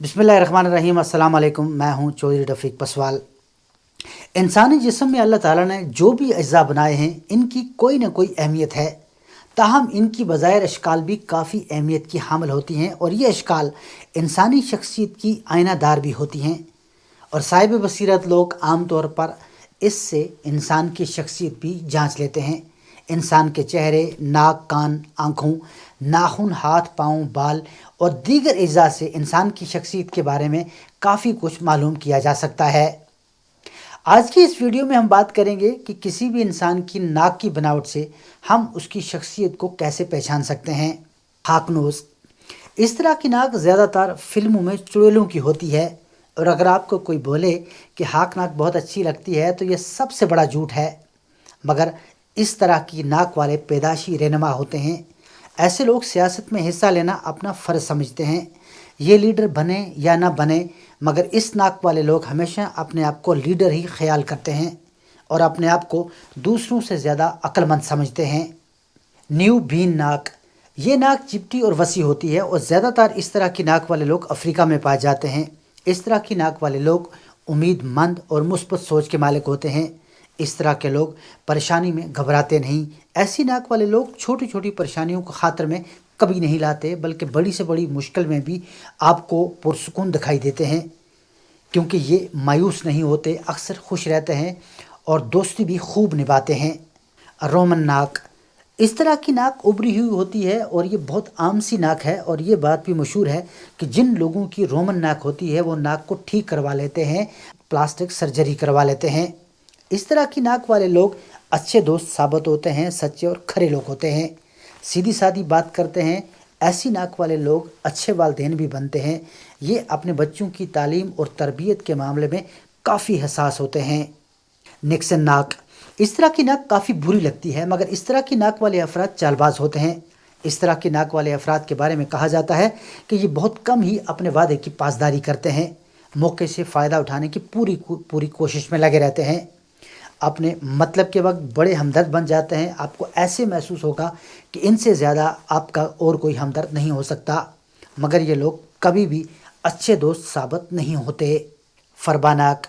बिस्मिल्लाहिर्रहमानिर्रहीम। अस्सलाम वालेकुम। मैं हूं चौधरी रफ़ीक पसवाल। इंसानी जिस्म में अल्लाह ताला ने जो भी अज़्ज़ा बनाए हैं इनकी कोई ना कोई अहमियत है। ताहम इनकी बज़ाहिर अशकाल भी काफ़ी अहमियत की हामिल होती हैं और ये अशकाल इंसानी शख्सियत की आईनादार भी होती हैं। और साहिब बसीरत लोग आम तौर पर इससे इंसान की शख्सियत भी जांच लेते हैं। इंसान के चेहरे, नाक, कान, आँखों, नाखून, हाथ, पाँव, बाल और दीगर अज़्ज़ा से इंसान की शख्सियत के बारे में काफ़ी कुछ मालूम किया जा सकता है। आज की इस वीडियो में हम बात करेंगे कि किसी भी इंसान की नाक की बनावट से हम उसकी शख्सियत को कैसे पहचान सकते हैं। हाक नोज़, इस तरह की नाक ज़्यादातर फिल्मों में चुड़ैलों की होती है। और अगर आपको कोई बोले कि हाक नाक बहुत अच्छी लगती है तो यह सबसे बड़ा झूठ है। मगर इस तरह की नाक वाले पैदाशी रहनुमा होते हैं। ऐसे लोग सियासत में हिस्सा लेना अपना फ़र्ज़ समझते हैं। ये लीडर बने या ना बने, मगर इस नाक वाले लोग हमेशा अपने आप को लीडर ही ख्याल करते हैं और अपने आप को दूसरों से ज़्यादा अक्लमंद समझते हैं। न्यू बीन नाक, ये नाक चिपटी और वसी होती है और ज़्यादातर इस तरह की नाक वाले लोग अफ्रीका में पाए जाते हैं। इस तरह की नाक वाले लोग उम्मीदमंद और मुस्बत सोच के मालिक होते हैं। इस तरह के लोग परेशानी में घबराते नहीं। ऐसी नाक वाले लोग छोटी छोटी परेशानियों को खातिर में कभी नहीं लाते, बल्कि बड़ी से बड़ी मुश्किल में भी आपको पुरसुकून दिखाई देते हैं, क्योंकि ये मायूस नहीं होते, अक्सर खुश रहते हैं और दोस्ती भी खूब निभाते हैं। रोमन नाक, इस तरह की नाक उभरी हुई होती है और ये बहुत आम सी नाक है। और ये बात भी मशहूर है कि जिन लोगों की रोमन नाक होती है वो नाक को ठीक करवा लेते हैं, प्लास्टिक सर्जरी करवा लेते हैं। इस तरह की नाक वाले लोग अच्छे दोस्त साबित होते हैं, सच्चे और खरे लोग होते हैं, सीधी सादी बात करते हैं। ऐसी नाक वाले लोग अच्छे वालिदैन भी बनते हैं। ये अपने बच्चों की तालीम और तरबियत के मामले में काफ़ी हसास होते हैं। निक्सन नाक, इस तरह की नाक काफ़ी बुरी लगती है, मगर इस तरह की नाक वाले अफराद चालबाज होते हैं। इस तरह की नाक वाले अफराद के बारे में कहा जाता है कि ये बहुत कम ही अपने वादे की पासदारी करते हैं, मौके से फ़ायदा उठाने की पूरी कोशिश में लगे रहते हैं। अपने मतलब के वक्त बड़े हमदर्द बन जाते हैं। आपको ऐसे महसूस होगा कि इनसे ज़्यादा आपका और कोई हमदर्द नहीं हो सकता, मगर ये लोग कभी भी अच्छे दोस्त साबित नहीं होते। फरबा नाक,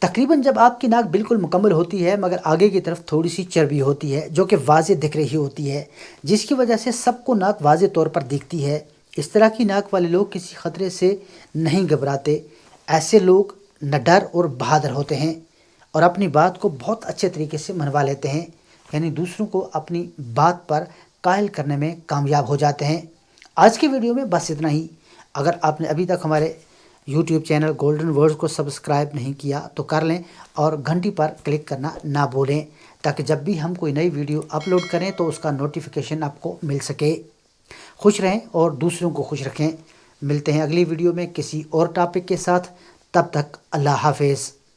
तकरीबन जब आपकी नाक बिल्कुल मुकम्मल होती है मगर आगे की तरफ थोड़ी सी चर्बी होती है जो कि वाज़े दिख रही होती है, जिसकी वजह से सबको नाक वाज़े तौर पर दिखती है। इस तरह की नाक वाले लोग किसी ख़तरे से नहीं घबराते। ऐसे लोग निडर और बहादुर होते हैं और अपनी बात को बहुत अच्छे तरीके से मनवा लेते हैं, यानी दूसरों को अपनी बात पर कायल करने में कामयाब हो जाते हैं। आज की वीडियो में बस इतना ही। अगर आपने अभी तक हमारे YouTube चैनल गोल्डन वर्ड्स को सब्सक्राइब नहीं किया तो कर लें और घंटी पर क्लिक करना ना भूलें, ताकि जब भी हम कोई नई वीडियो अपलोड करें तो उसका नोटिफिकेशन आपको मिल सके। खुश रहें और दूसरों को खुश रखें। मिलते हैं अगली वीडियो में किसी और टॉपिक के साथ। तब तक अल्लाह हाफिज़।